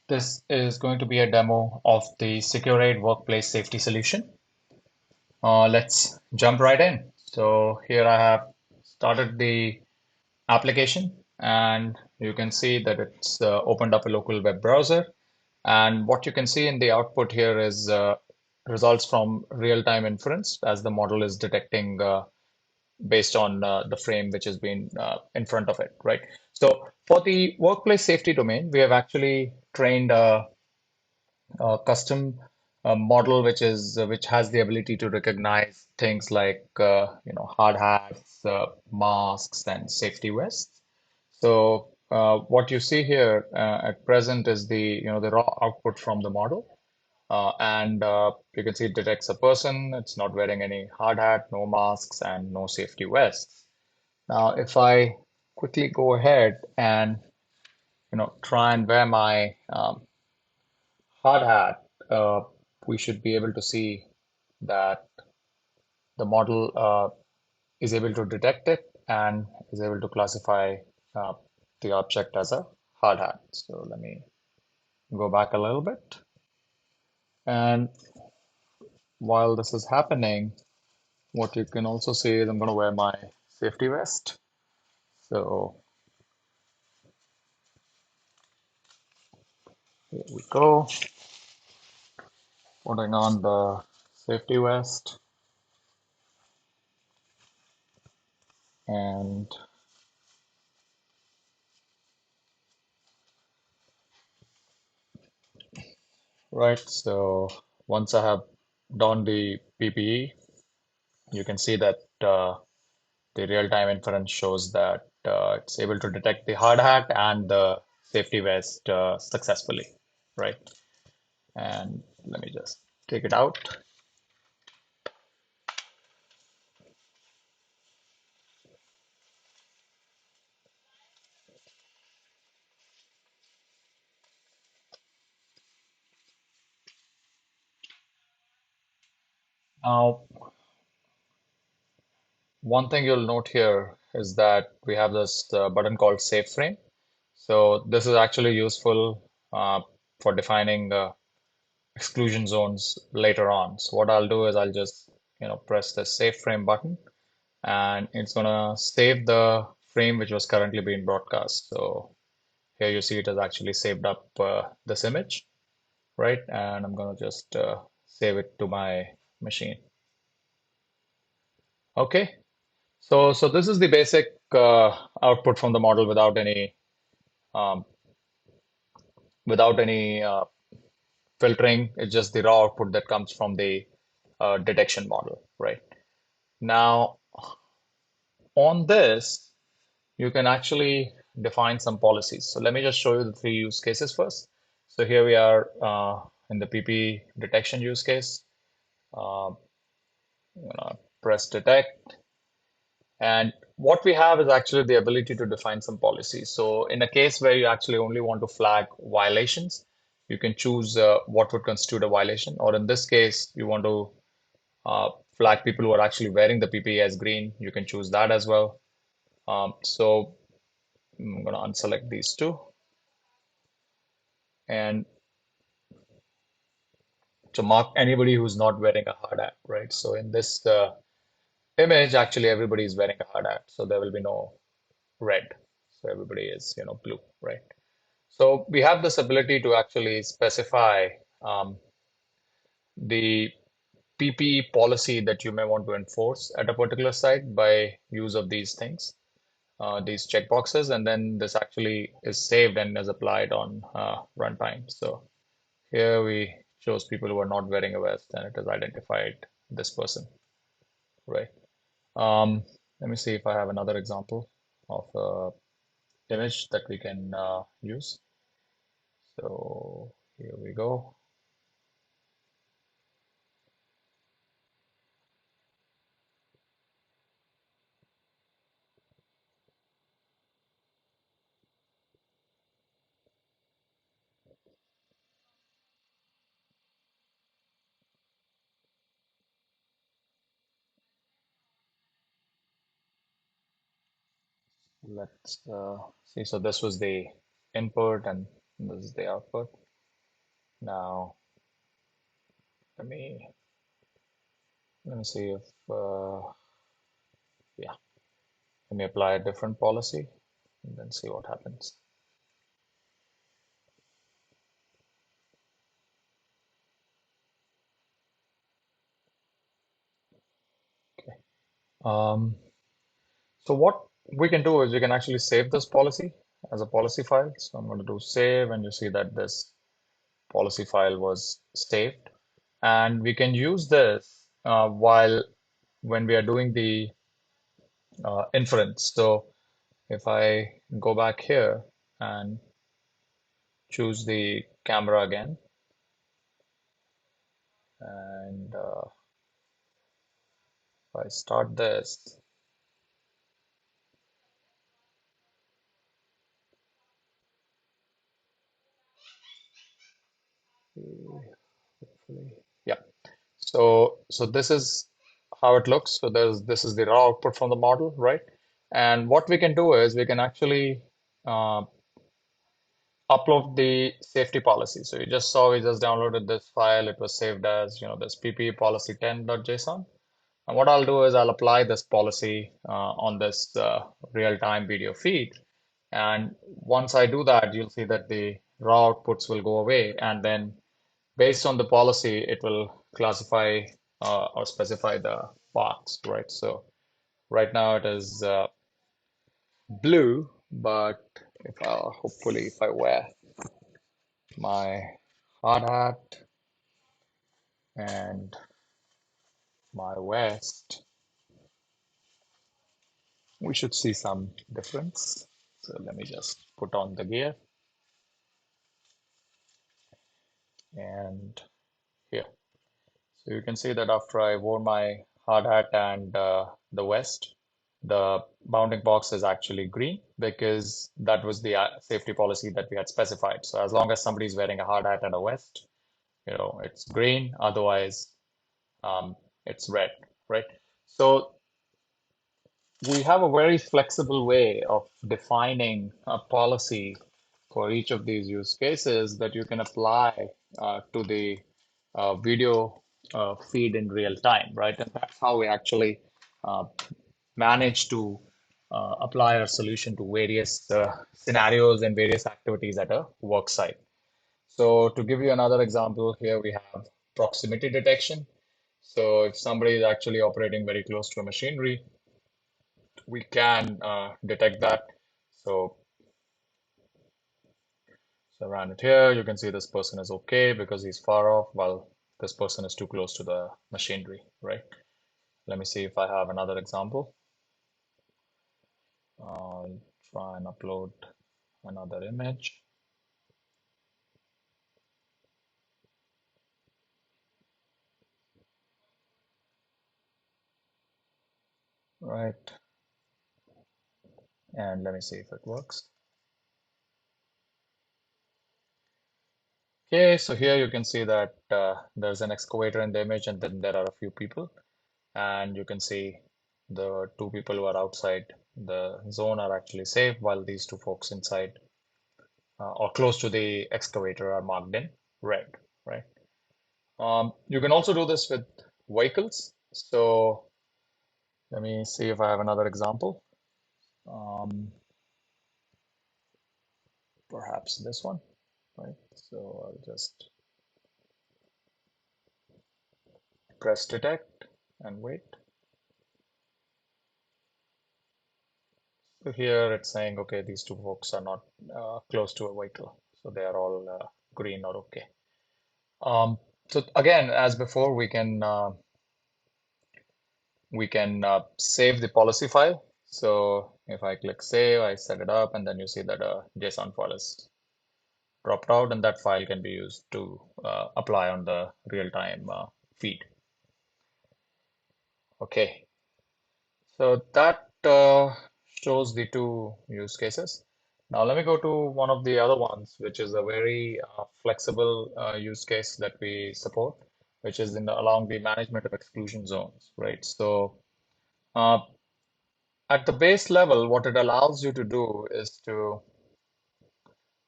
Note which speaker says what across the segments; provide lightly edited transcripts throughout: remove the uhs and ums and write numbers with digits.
Speaker 1: This is going to be a demo of the Securade workplace safety solution. Let's jump right in. So here I have started the application, and you can see that it's opened up a local web browser. And what you can see in the output here is results from real-time inference as the model is detecting based on the frame which has been in front of it, right? So for the workplace safety domain, we have actually trained custom model which has the ability to recognize things like hard hats, masks, and safety vests. So what you see here at present is the raw output from the model, and you can see it detects a person. It's not wearing any hard hat, no masks, and no safety vests. Now, if I quickly go ahead and try and wear my hard hat, we should be able to see that the model is able to detect it and is able to classify uh, the object as a hard hat. So let me go back a little bit. And while this is happening, what you can also see is I'm going to wear my safety vest. So here we go, putting on the safety vest. And right, so once I have donned the PPE, you can see that the real-time inference shows that it's able to detect the hard hat and the safety vest successfully, right? And let me just take it out. Now, one thing you'll note here is that we have this button called Save Frame. So this is actually useful for defining exclusion zones later on. So what I'll do is I'll just press the Save Frame button, and it's gonna save the frame which was currently being broadcast. So here you see it has actually saved up this image, right? And I'm gonna just save it to my machine. Okay, so this is the basic output from the model um, without any filtering. It's just the raw output that comes from the detection model, right? Now, on this, you can actually define some policies. So let me just show you the three use cases first. So here we are in the PP detection use case. Uh, Press detect. And what we have is actually the ability to define some policies. So in a case where you actually only want to flag violations, you can choose what would constitute a violation. Or in this case, you want to flag people who are actually wearing the PPE as green. You can choose that as well. So I'm going to unselect these two. And to mark anybody who's not wearing a hard hat, right? So in this image, actually everybody is wearing a hard hat, so there will be no red. So everybody is, blue, right? So we have this ability to actually specify the PPE policy that you may want to enforce at a particular site by use of these things, these checkboxes, and then this actually is saved and is applied on runtime. So here we chose people who are not wearing a vest, and it has identified this person, right? Let me see if I have another example of a image that we can use. So here we go. Let's see. So this was the input and this is the output. Now, let me let me see if yeah, let me apply a different policy and then see what happens. Okay. Um, so what we can do is we can actually save this policy as a policy file. So I'm going to do save, and you see that this policy file was saved. And we can use this while when we are doing the inference. So if I go back here and choose the camera again, and if I start this, hopefully, yeah. So this is how it looks. So this is the raw output from the model, right? And what we can do is we can actually uh, upload the safety policy. So you just saw we just downloaded this file. It was saved as, this pp policy10.json. And what I'll do is I'll apply this policy on this real-time video feed. And once I do that, you'll see that the raw outputs will go away. And then based on the policy, it will classify or specify the box, right? So right now it is blue, but if I hopefully if I wear my hard hat and my vest, we should see some difference. So let me just put on the gear and here. So you can see that after I wore my hard hat and the vest, the bounding box is actually green because that was the safety policy that we had specified. So as long as somebody's wearing a hard hat and a vest, it's green. Otherwise, it's red, right? So we have a very flexible way of defining a policy for each of these use cases that you can apply to the video feed in real time, right? And that's how we actually uh, manage to apply our solution to various scenarios and various activities at a work site. So to give you another example, here we have proximity detection. So if somebody is actually operating very close to a machinery, we can detect that. So, so around it here, you can see this person is okay because he's far off, while this person is too close to the machinery, right? Let me see if I have another example. I'll try and upload another image. Right, and let me see if it works. Okay, so here you can see that there's an excavator in the image, and then there are a few people. And you can see the two people who are outside the zone are actually safe, while these two folks inside or close to the excavator are marked in red, right? You can also do this with vehicles. So let me see if I have another example. Perhaps this one, right? So I'll just press detect and wait. So here it's saying, okay, these two folks are not close to a vehicle. So they are all green or okay. So again, as before, we can save the policy file. So if I click save, I set it up, and then you see that a JSON file is dropped out, and that file can be used to apply on the real-time feed. Okay, so that shows the two use cases. Now let me go to one of the other ones, which is a very flexible use case that we support, which is along the management of exclusion zones, right? So uh, at the base level, what it allows you to do is to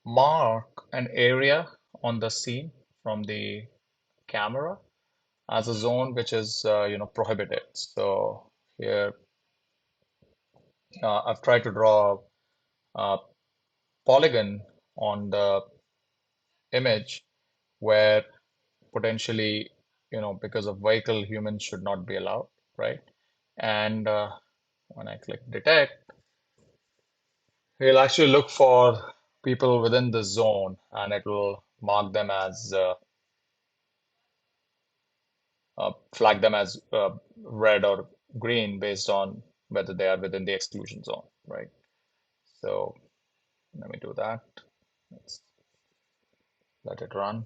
Speaker 1: mark an area on the scene from the camera as a zone which is prohibited. So here I've tried to draw a polygon on the image where potentially, because of vehicle, humans should not be allowed, right? And when I click detect, we'll actually look for people within the zone and it will mark them as flag them as red or green based on whether they are within the exclusion zone, right? So let me do that. Let's let it run.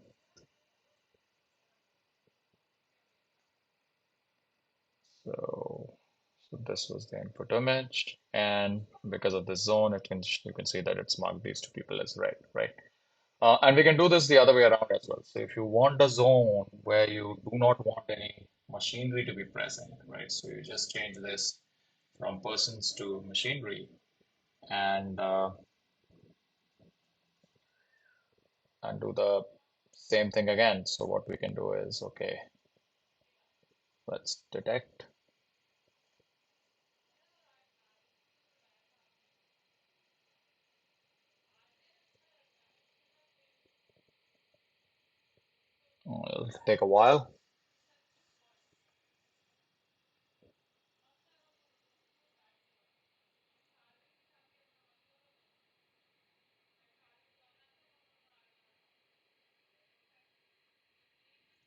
Speaker 1: So, so this was the input image, and because of this zone, you can see that it's marked these two people as red, right? And we can do this the other way around as well. So if you want a zone where you do not want any machinery to be present, right? So you just change this from persons to machinery, and do the same thing again. So what we can do is, okay, let's detect. It'll take a while.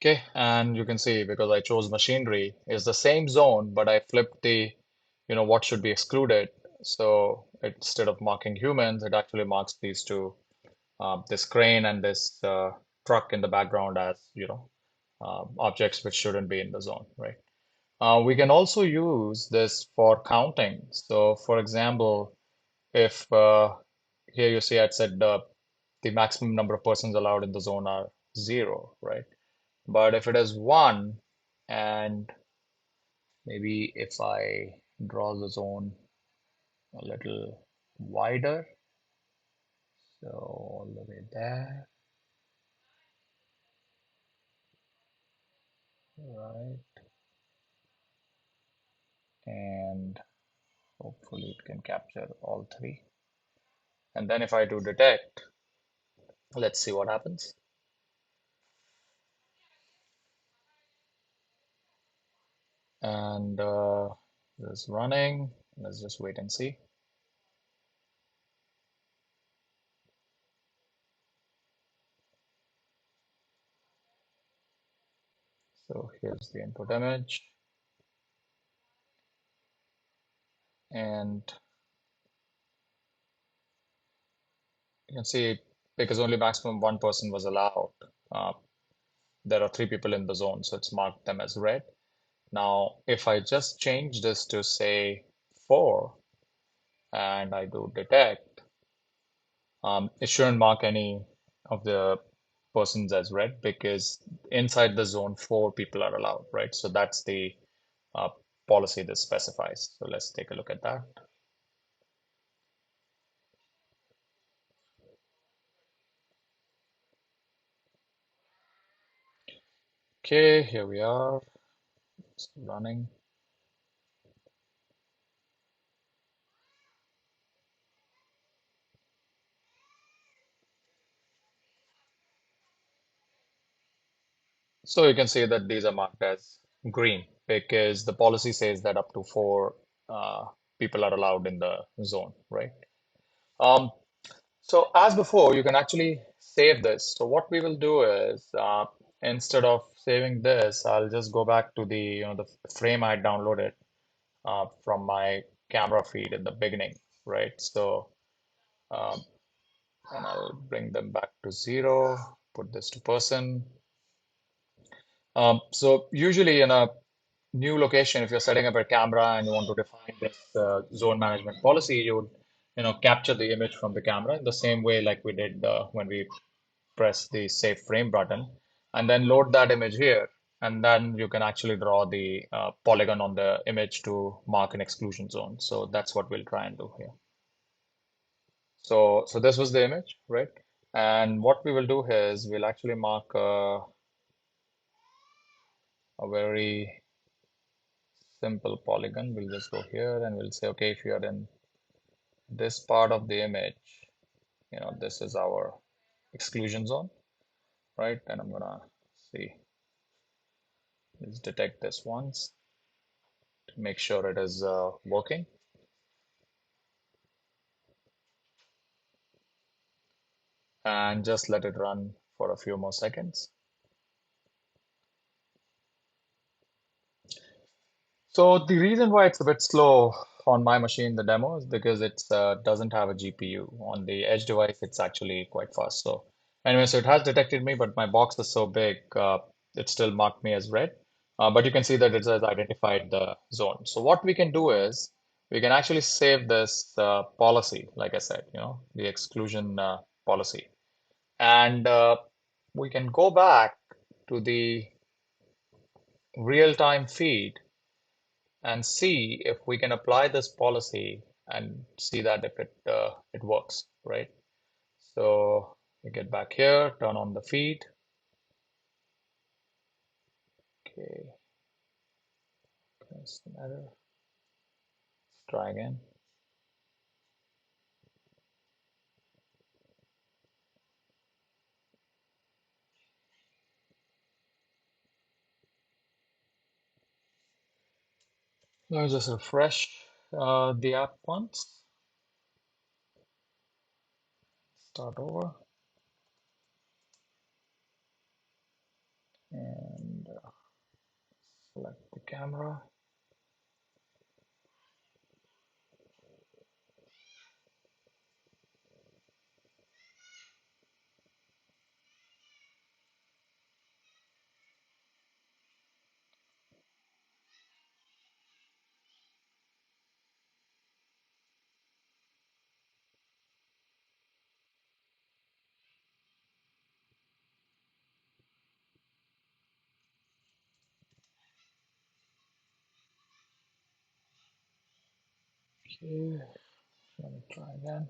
Speaker 1: Okay, and you can see because I chose machinery is the same zone, but I flipped the, what should be excluded. So instead of marking humans, it actually marks these two, this crane and this truck in the background as, objects which shouldn't be in the zone, right? We can also use this for counting. So for example, if here you see I said the maximum number of persons allowed in the zone are 0, right? But if it is 1, and maybe if I draw the zone a little wider, so all the way there, right? And hopefully it can capture all three. And then if I do detect, let's see what happens. And it's running. Let's just wait and see. So here's the input image. And you can see because only maximum one person was allowed, uh, there are three people in the zone, so it's marked them as red. Now, if I just change this to say 4 and I do detect, it shouldn't mark any of the persons as red because inside the zone, 4 people are allowed, right? So that's the uh, policy this specifies. So let's take a look at that. Okay, here we are. It's running. So you can see that these are marked as green because the policy says that up to 4 people are allowed in the zone, right? Um, so as before, you can actually save this. So what we will do is instead of saving this, I'll just go back to the the frame I downloaded from my camera feed in the beginning, right? So um, and I'll bring them back to 0, put this to person. So usually in a new location, if you're setting up a camera and you want to define this zone management policy, you would, capture the image from the camera in the same way like we did when we press the save frame button, and then load that image here. And then you can actually draw the polygon on the image to mark an exclusion zone. So that's what we'll try and do here. So this was the image, right? And what we will do here is we'll actually mark a very simple polygon. We'll just go here and we'll say, okay, if you're in this part of the image, this is our exclusion zone, right? And I'm gonna see, let's detect this once to make sure it is working. And just let it run for a few more seconds. So the reason why it's a bit slow on my machine, the demo, is because it doesn't have a GPU. On the edge device, it's actually quite fast. So anyway, so it has detected me, but my box is so big, it still marked me as red. But you can see that it has identified the zone. So what we can do is we can actually save this policy, like I said, the exclusion policy. And we can go back to the real-time feed and see if we can apply this policy and see that if it works, right? So we get back here, turn on the feed. Okay, that's an error. Let's try again. Let me just refresh the app once. Start over and select the camera. Okay, let me try again.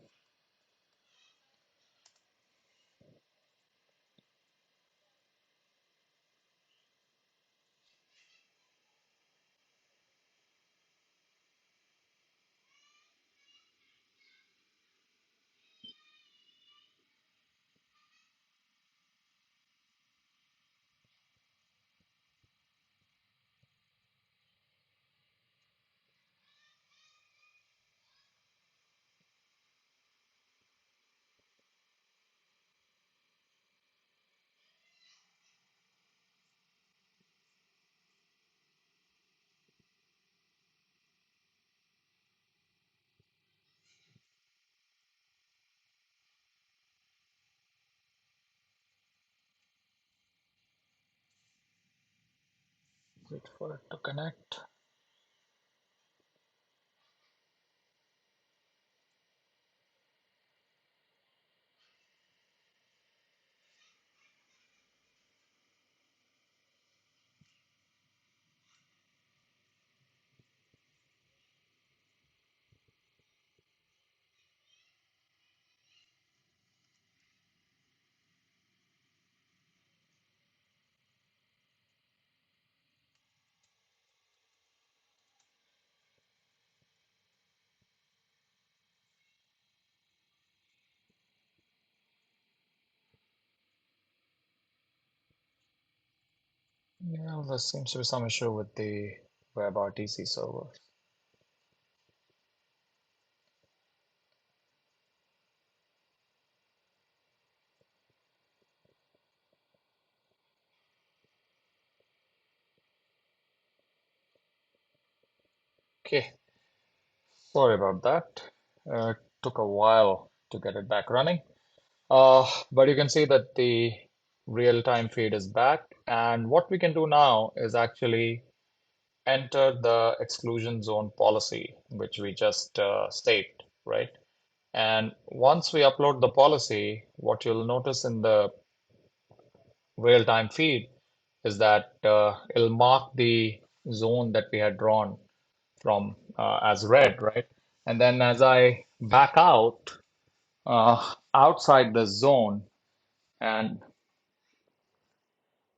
Speaker 1: Wait for it to connect. Yeah, there seems to be some issue with the WebRTC server. Okay, sorry about that. It took a while to get it back running. But you can see that the real-time feed is back. And what we can do now is actually enter the exclusion zone policy, which we just saved, right? And once we upload the policy, what you'll notice in the real-time feed is that it'll mark the zone that we had drawn from as red, right? And then as I back out outside the zone, And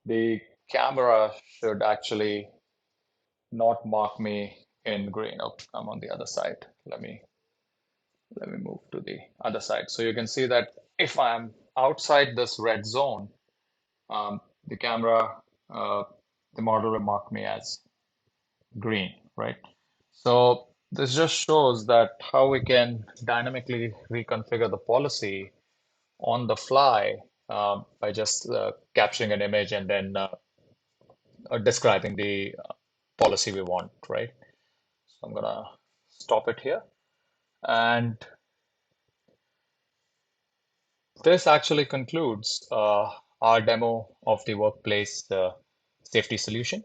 Speaker 1: the camera should actually not mark me in green. Oh, I'm on the other side. Let me move to the other side. So you can see that if I'm outside this red zone, the camera, uh, the model will mark me as green, right? So this just shows that how we can dynamically reconfigure the policy on the fly by just capturing an image and then describing the policy we want, right? So I'm gonna stop it here. And this actually concludes our demo of the workplace safety solution.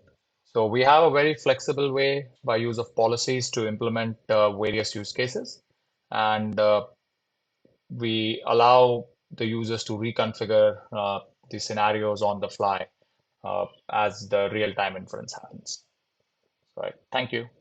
Speaker 1: So we have a very flexible way by use of policies to implement various use cases. And we allow the users to reconfigure the scenarios on the fly as the real-time inference happens. Right. Thank you.